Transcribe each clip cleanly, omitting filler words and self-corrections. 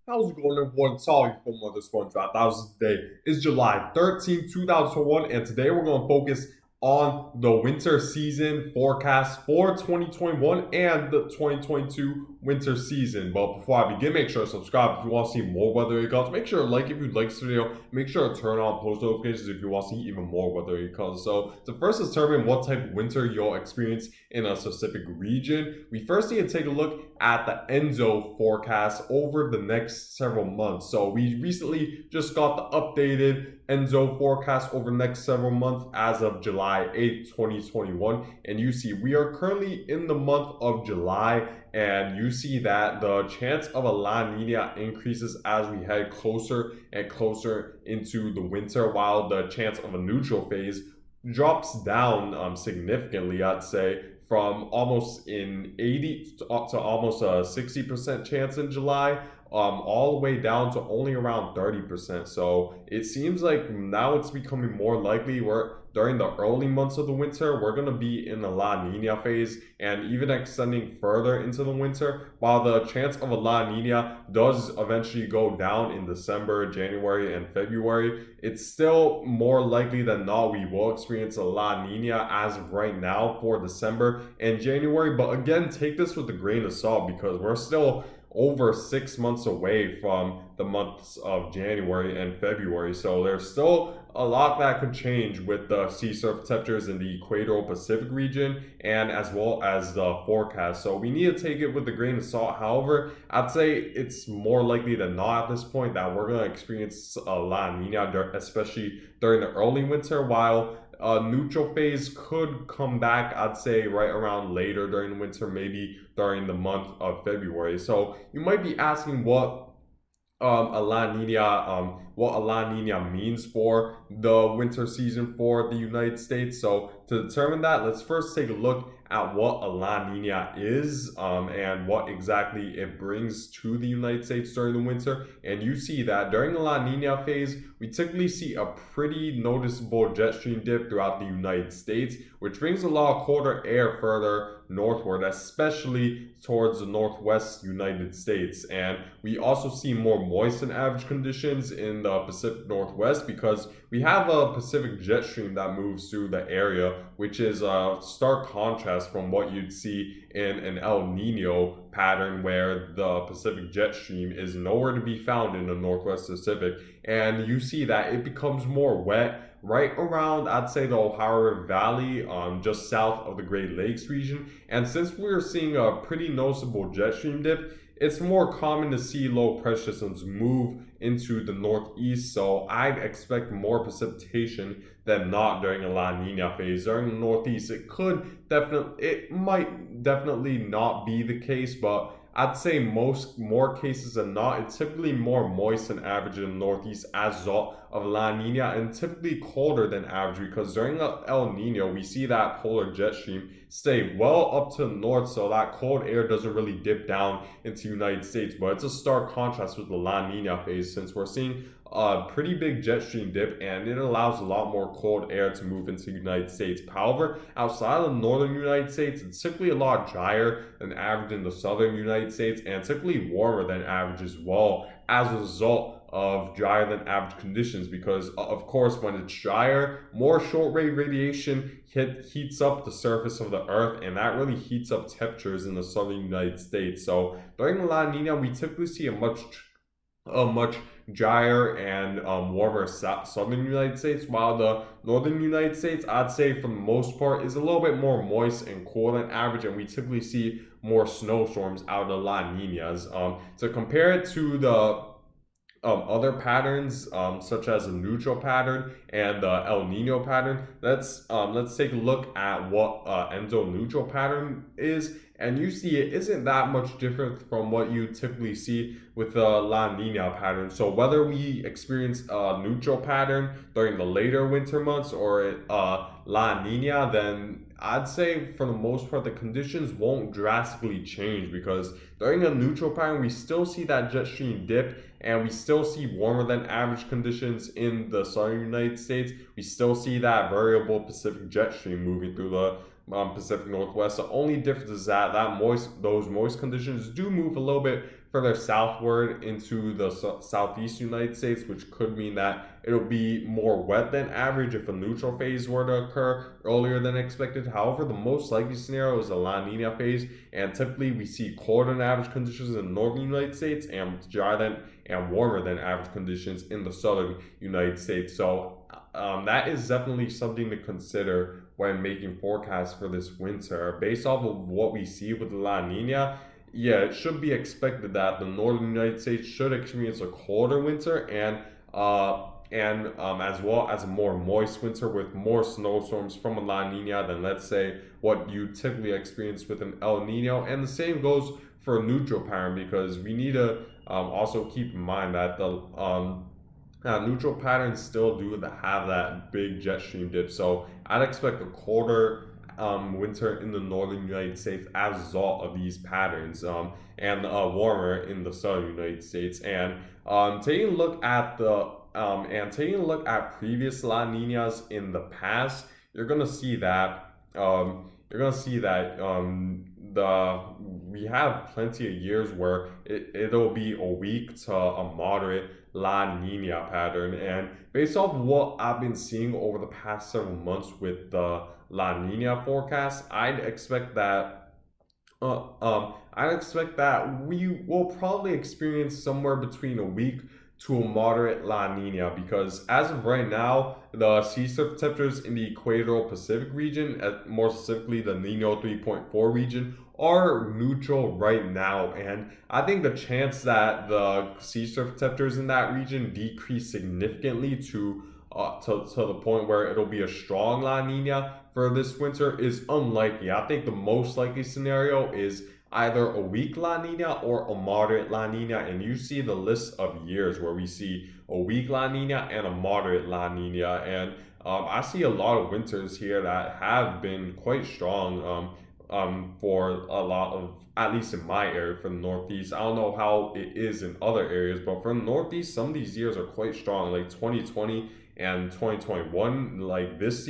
How's it going, everyone? Sorry for Mother Sponge 1000 today. It's July 13th, 2021, and today we're going to focus on the winter season forecast for 2021 and the 2022 winter season. But before I begin, make sure to subscribe if you want to see more weather accounts. Make sure to like if you like this video. Make sure to turn on post notifications if you want to see even more weather accounts. So to first determine what type of winter you'll experience in a specific region, we first need to take a look at the ENSO forecast over the next several months. So we recently just got the updated ENSO forecast over the next several months as of July 8th, 2021. And you see we are currently in the month of July, and you see that the chance of a La Nina increases as we head closer and closer into the winter, while the chance of a neutral phase drops down significantly, I'd say, from almost an 80 to almost a 60% chance in July, all the way down to only around 30%. So it seems like now it's becoming more likely during the early months of the winter, we're going to be in the La Nina phase and even extending further into the winter, while the chance of a La Nina does eventually go down in December, January, and February. It's still more likely than not we will experience a La Nina as of right now for December and January. But again, take this with a grain of salt because we're still over 6 months away from the months of January and February. So there's still a lot that could change with the sea surface temperatures in the equatorial Pacific region and as well as the forecast. So we need to take it with a grain of salt. However, I'd say it's more likely than not at this point that we're going to experience a La Nina, especially during the early winter, while a neutral phase could come back, I'd say, right around later during the winter, maybe during the month of February. So you might be asking what a La Nina means for the winter season for the United States. So to determine that, let's first take a look at what a La Nina is and what exactly it brings to the United States during the winter. And you see that during the La Nina phase, we typically see a pretty noticeable jet stream dip throughout the United States, which brings a lot of colder air further northward, especially towards the northwest United States. And we also see more moist than average conditions in the Pacific Northwest because we have a Pacific jet stream that moves through the area, which is a stark contrast from what you'd see in an El Nino pattern where the Pacific jet stream is nowhere to be found in the Northwest Pacific. And you see that it becomes more wet right around, I'd say, the Ohio River Valley, just south of the Great Lakes region. And since we're seeing a pretty noticeable jet stream dip, it's more common to see low pressure systems move into the northeast, so I'd expect more precipitation than not during a La Nina phase. During the northeast, it might definitely not be the case, but I'd say more cases than not, it's typically more moist than average in the northeast as a result of La Nina, and typically colder than average because during El Nino we see that polar jet stream stay well up to the north, so that cold air doesn't really dip down into the United States. But it's a stark contrast with the La Nina phase since we're seeing a pretty big jet stream dip and it allows a lot more cold air to move into the United States. However, outside of the northern United States, it's typically a lot drier than average in the southern United States and typically warmer than average as well as a result of drier than average conditions because of course when it's drier, more short wave radiation heats up the surface of the earth, and that really heats up temperatures in the southern United States. So during La Nina we typically see a much drier and warmer southern United States, while the northern United States, I'd say for the most part, is a little bit more moist and cool than average, and we typically see more snowstorms out of the La Ninas. To compare it to the other patterns, such as a neutral pattern and the El Nino pattern, let's take a look at what ENSO neutral pattern is. And you see it isn't that much different from what you typically see with the La Nina pattern. So whether we experience a neutral pattern during the later winter months or La Nina, then I'd say for the most part the conditions won't drastically change because during a neutral pattern we still see that jet stream dip and we still see warmer than average conditions in the southern United States. We still see that variable Pacific jet stream moving through the Pacific Northwest. The only difference is that those moist conditions do move a little bit further southward into the southeast United States, which could mean that it'll be more wet than average if a neutral phase were to occur earlier than expected. However, the most likely scenario is a La Nina phase, and typically we see colder than average conditions in the northern United States and drier than and warmer than average conditions in the southern United States. So that is definitely something to consider when making forecasts for this winter. Based off of what we see with the La Nina, yeah, it should be expected that the northern United States should experience a colder winter and as well as a more moist winter with more snowstorms from a La Nina than, let's say, what you typically experience with an El Nino. And the same goes for a neutral pattern, because we need to also keep in mind that the neutral patterns still do have that big jet stream dip. So I'd expect a colder winter in the northern United States as a result of these patterns, and warmer in the southern United States. And taking a look at previous La Ninas in the past, you're gonna see that we have plenty of years where it'll be a weak to a moderate La Nina pattern. And based off what I've been seeing over the past several months with the La Nina forecast, I'd expect that we will probably experience somewhere between a weak to a moderate La Nina, because as of right now, the sea surface temperatures in the equatorial Pacific region, more specifically the Nino 3.4 region, are neutral right now. And I think the chance that the sea surface temperatures in that region decrease significantly to the point where it'll be a strong La Nina for this winter is unlikely. I think the most likely scenario is either a weak La Nina or a moderate La Nina, and you see the list of years where we see a weak La Nina and a moderate La Nina. And I see a lot of winters here that have been quite strong for a lot of, at least in my area, for the Northeast. I don't know how it is in other areas, but for the Northeast, some of these years are quite strong, like 2020 and 2021. Like this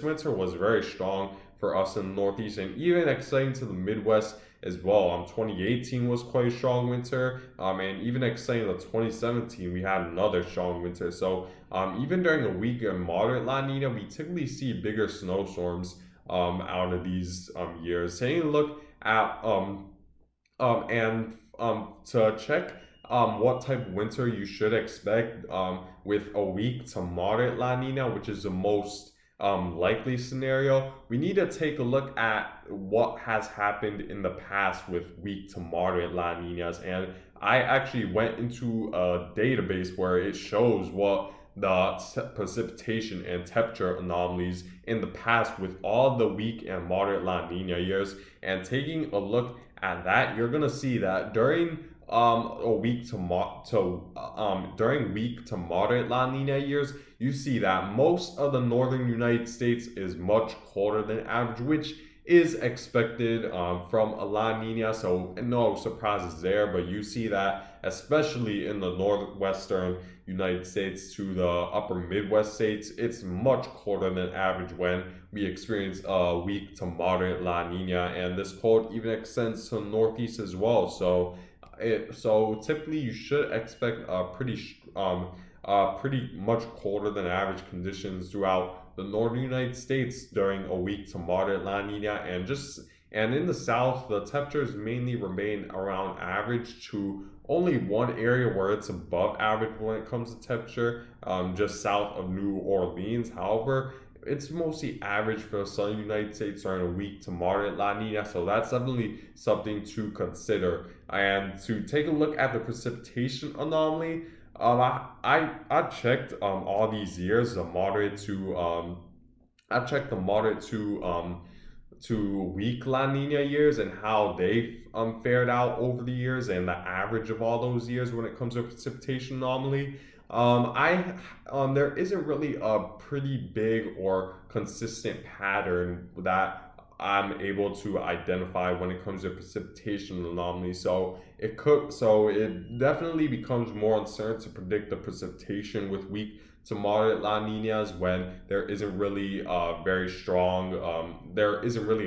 winter was very strong for us in the Northeast, and even extending to the Midwest as well. 2018 was quite a strong winter, and even extending to 2017, we had another strong winter. So even during a weak and moderate La Nina, we typically see bigger snowstorms out of these years. Taking a look at to check what type of winter you should expect with a weak to moderate La Nina, which is the most likely scenario, we need to take a look at what has happened in the past with weak to moderate La Ninas. And I actually went into a database where it shows what the precipitation and temperature anomalies in the past with all the weak and moderate La Nina years. And taking a look at that, you're gonna see that during during weak to moderate La Nina years, you see that most of the northern United States is much colder than average, which is expected from a La Nina, so no surprises there. But you see that especially in the northwestern United States to the upper Midwest states, it's much colder than average when we experience a weak to moderate La Nina, and this cold even extends to the Northeast as well. So typically you should expect pretty much colder than average conditions throughout the northern United States during a weak to moderate La Nina, and in the south the temperatures mainly remain around average, to only one area where it's above average when it comes to temperature, just south of New Orleans. However, it's mostly average for the southern United States during a weak to moderate La Nina, so that's definitely something to consider. And to take a look at the precipitation anomaly, I checked all these years the moderate to I checked the moderate to weak La Nina years and how they fared out over the years, and the average of all those years when it comes to precipitation anomaly. There isn't really a pretty big or consistent pattern that I'm able to identify when it comes to precipitation anomaly. So it definitely becomes more uncertain to predict the precipitation with weak to moderate La Ninas when there isn't really a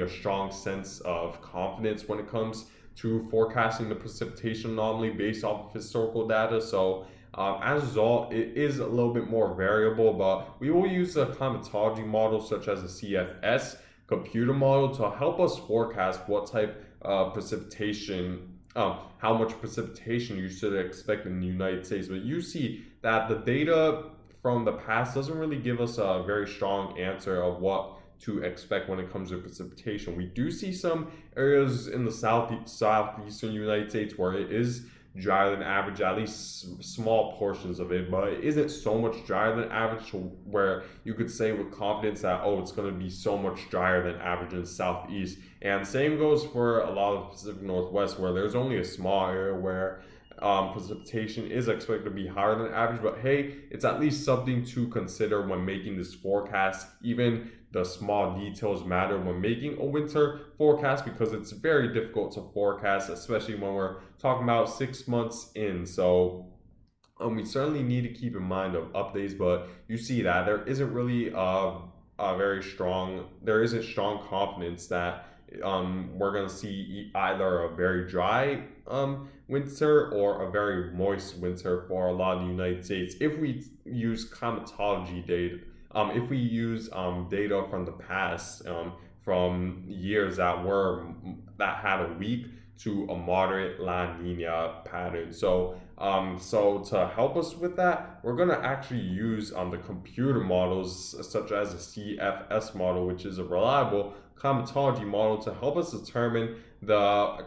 strong sense of confidence when it comes to forecasting the precipitation anomaly based off of historical data. So as a result, it is a little bit more variable, but we will use a climatology model such as a CFS computer model to help us forecast what type of precipitation, how much precipitation you should expect in the United States. But you see that the data from the past doesn't really give us a very strong answer of what to expect when it comes to precipitation. We do see some areas in the southeastern United States where it is drier than average, at least small portions of it, but it isn't so much drier than average to where you could say with confidence that, oh, it's going to be so much drier than average in the southeast. And same goes for a lot of the Pacific Northwest, where there's only a small area where precipitation is expected to be higher than average. But hey, it's at least something to consider when making this forecast. Even the small details matter when making a winter forecast, because it's very difficult to forecast, especially when we're talking about 6 months in. So we certainly need to keep in mind of updates, but you see that there isn't really there isn't strong confidence that we're going to see either a very dry winter or a very moist winter for a lot of the United States. If we use climatology data, if we use data from the past, from years that had a weak to a moderate La Nina pattern. So to help us with that, we're gonna actually use the computer models such as a CFS model, which is a reliable climatology model, to help us determine the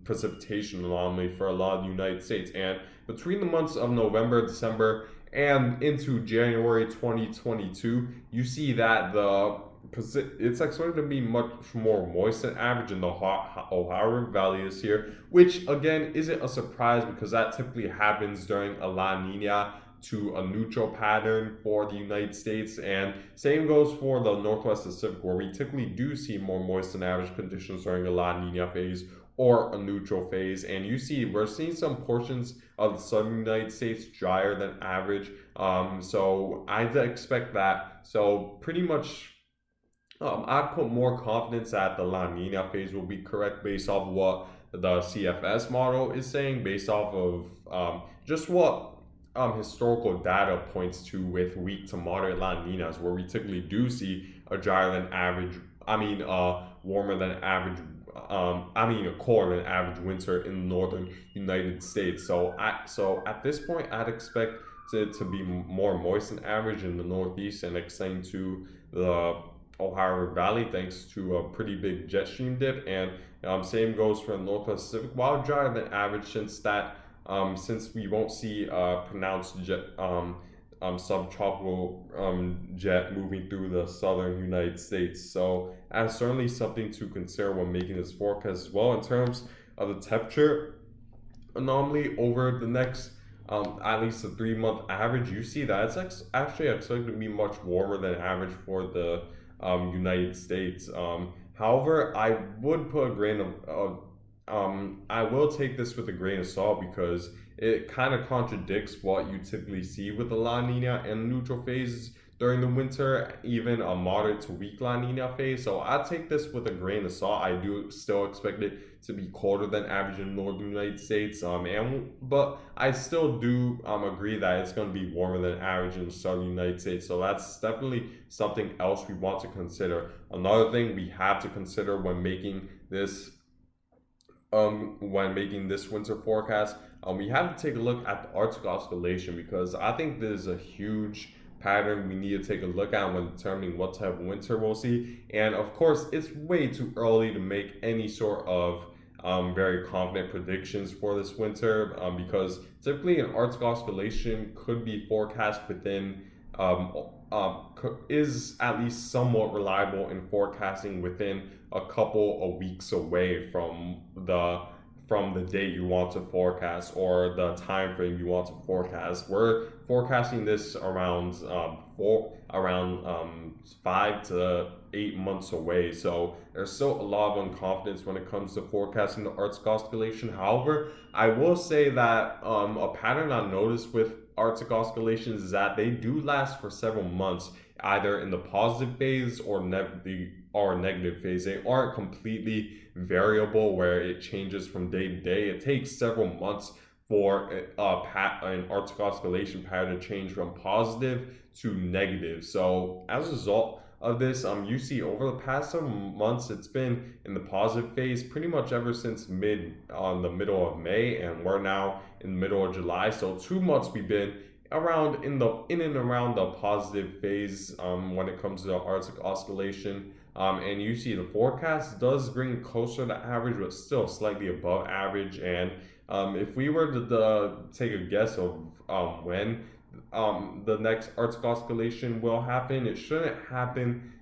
precipitation anomaly for a lot of the United States. And between the months of November, December, and into January 2022, you see that it's expected to be much more moist than average in the Ohio River Valley this year, which again isn't a surprise because that typically happens during a La Nina to a neutral pattern for the United States. And same goes for the Northwest Pacific, where we typically do see more moist than average conditions during a La Nina phase or a neutral phase. And you see we're seeing some portions of the southern United States drier than average. So I'd expect that. So pretty much I'd put more confidence that the La Nina phase will be correct based off of what the CFS model is saying, based off of just what historical data points to with weak to moderate La Ninas, where we typically do see a drier than average, warmer than average, a colder than average winter in the northern United States. So at this point, I'd expect it to be more moist than average in the Northeast and extending to the Ohio River Valley, thanks to a pretty big jet stream dip. And same goes for the Northwest Pacific, while drier than average, since we won't see pronounced subtropical jet moving through the southern United States. So that's certainly something to consider when making this forecast as well. In terms of the temperature anomaly over the next at least a 3 month average, you see that it's actually expected to be much warmer than average for the United States. However, I would put a grain of I will take this with a grain of salt, because it kind of contradicts what you typically see with the La Nina and neutral phases during the winter, even a moderate to weak La Nina phase. So I take this with a grain of salt. I do still expect it to be colder than average in the northern United States, but I still do agree that it's going to be warmer than average in the southern United States. So that's definitely something else we want to consider. Another thing we have to consider when making this winter forecast, we have to take a look at the Arctic Oscillation, because I think there's a huge pattern we need to take a look at when determining what type of winter we'll see. And of course, it's way too early to make any sort of very confident predictions for this winter, because typically an Arctic Oscillation could be forecast within is at least somewhat reliable in forecasting within a couple of weeks away from the date you want to forecast or the time frame you want to forecast. We're forecasting this around 5 to 8 months away, so there's still a lot of unconfidence when it comes to forecasting the Arctic Oscillation. However, I will say that a pattern I noticed with Arctic oscillations is that they do last for several months, either in the positive phase or or negative phase. They aren't completely variable where it changes from day to day. It takes several months for an Arctic oscillation pattern to change from positive to negative. So as a result of this, you see over the past some months, it's been in the positive phase pretty much ever since the middle of May, and we're now in the middle of July. So 2 months we've been around in and around the positive phase when it comes to the Arctic oscillation. And you see the forecast does bring closer to average, but still slightly above average. And if we were to take a guess of when the next Arctic oscillation will happen, it shouldn't happen.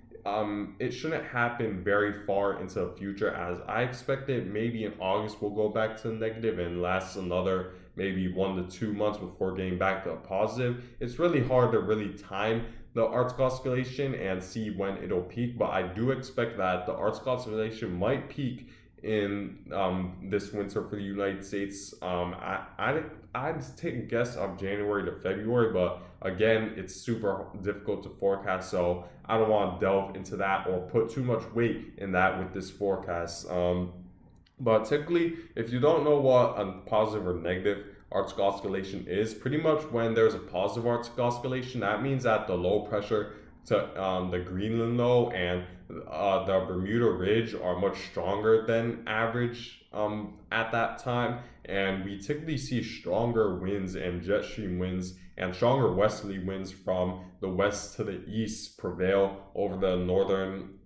It shouldn't happen very far into the future, as I expect it maybe in August we'll go back to the negative and last another maybe 1 to 2 months before getting back to a positive. It's really hard to really time the Arctic oscillation and see when it'll peak, but I do expect that the Arctic oscillation might peak in this winter for the United States. I'd take a guess of January to February, but again, it's super difficult to forecast, so I don't want to delve into that or put too much weight in that with this forecast. But typically, if you don't know what a positive or negative Arctic oscillation is, pretty much when there's a positive Arctic oscillation, that means that the low pressure to the Greenland low and the Bermuda Ridge are much stronger than average at that time, and we typically see stronger winds and jet stream winds and stronger westerly winds from the west to the east prevail over the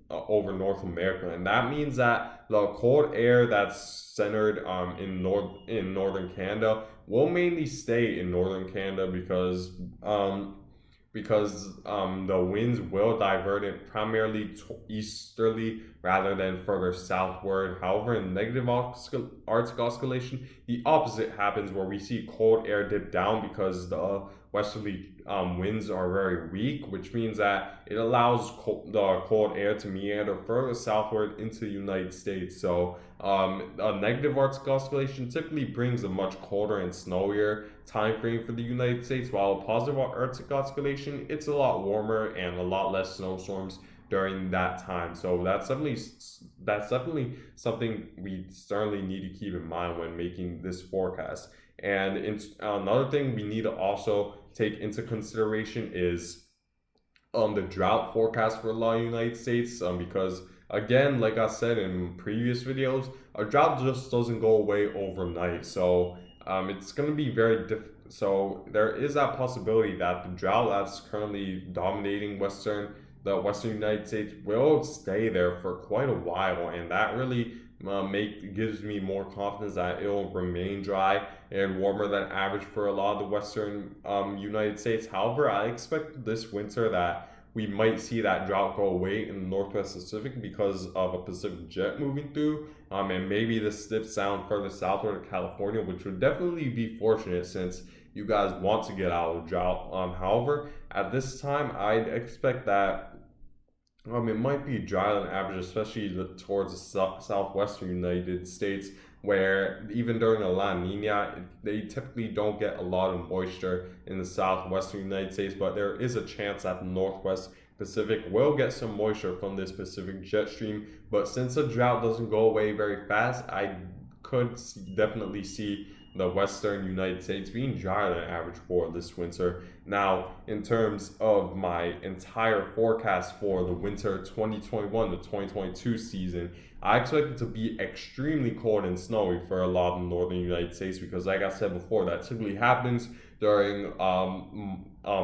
over North America, and that means that the cold air that's centered in northern Canada will mainly stay in northern Canada because the winds will divert it primarily easterly rather than further southward. However, in negative Arctic oscillation, the opposite happens where we see cold air dip down because the westerly winds are very weak, which means that it allows the cold air to meander further southward into the United States. So a negative Arctic oscillation typically brings a much colder and snowier time frame for the United States, while a positive Arctic oscillation, it's a lot warmer and a lot less snowstorms during that time. So that's definitely something we certainly need to keep in mind when making this forecast. And another thing we need to also take into consideration is the drought forecast for a lot of United States, because again, like I said in previous videos, a drought just doesn't go away overnight. So it's going to be very difficult. So there is that possibility that the drought that's currently dominating the Western United States will stay there for quite a while, and that really gives me more confidence that it will remain dry and warmer than average for a lot of the Western United States. However, I expect this winter that we might see that drought go away in the Northwest Pacific because of a Pacific jet moving through, and maybe this dips down further southward to California, which would definitely be fortunate since you guys want to get out of the drought. However, at this time, I'd expect that it might be drier than average, especially towards the southwestern United States, where even during a La Nina, they typically don't get a lot of moisture in the southwestern United States, but there is a chance that the Northwest Pacific will get some moisture from this Pacific jet stream. But since the drought doesn't go away very fast, I could definitely see the western United States being drier than average for this winter. Now, in terms of my entire forecast for the winter 2021 to 2022 season, I expect it to be extremely cold and snowy for a lot of the northern United States because, like I said before, that typically happens during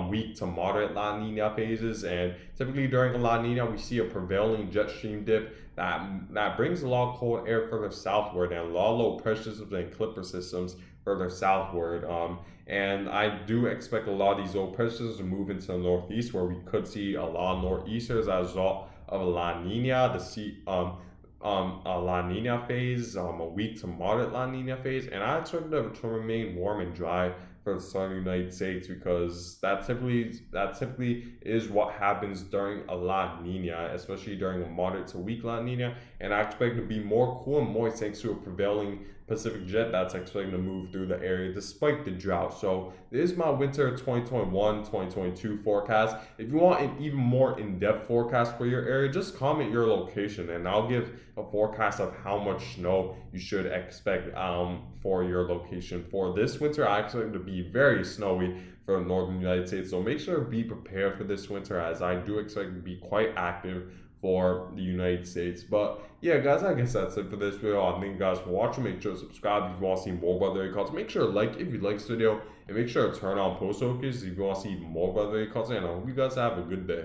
weak to moderate La Nina phases, and typically during a La Nina we see a prevailing jet stream dip that brings a lot of cold air further southward and a lot of low pressure systems and clipper systems further southward. And I do expect a lot of these low pressures to move into the northeast, where we could see a lot of nor'easters as a result of a La Nina, a La Nina phase, a weak to moderate La Nina phase, and I expect them to remain warm and dry for the southern United States, because that typically is what happens during a La Nina, especially during a moderate to weak La Nina. And I expect it to be more cool and moist thanks to a prevailing Pacific jet that's expected to move through the area despite the drought. So this is my winter 2021-2022 forecast. If you want an even more in-depth forecast for your area, just comment your location and I'll give a forecast of how much snow you should expect for your location. For this winter, I expect it to be very snowy for the northern United States. So make sure to be prepared for this winter, as I do expect it to be quite active for the United States. But yeah, guys, I guess that's it for this video. I thank you guys for watching. Make sure to subscribe if you want to see more about the area culture. Make sure to like if you like this video, and make sure to turn on post notifications if you want to see more about the area culture. And I hope you guys have a good day.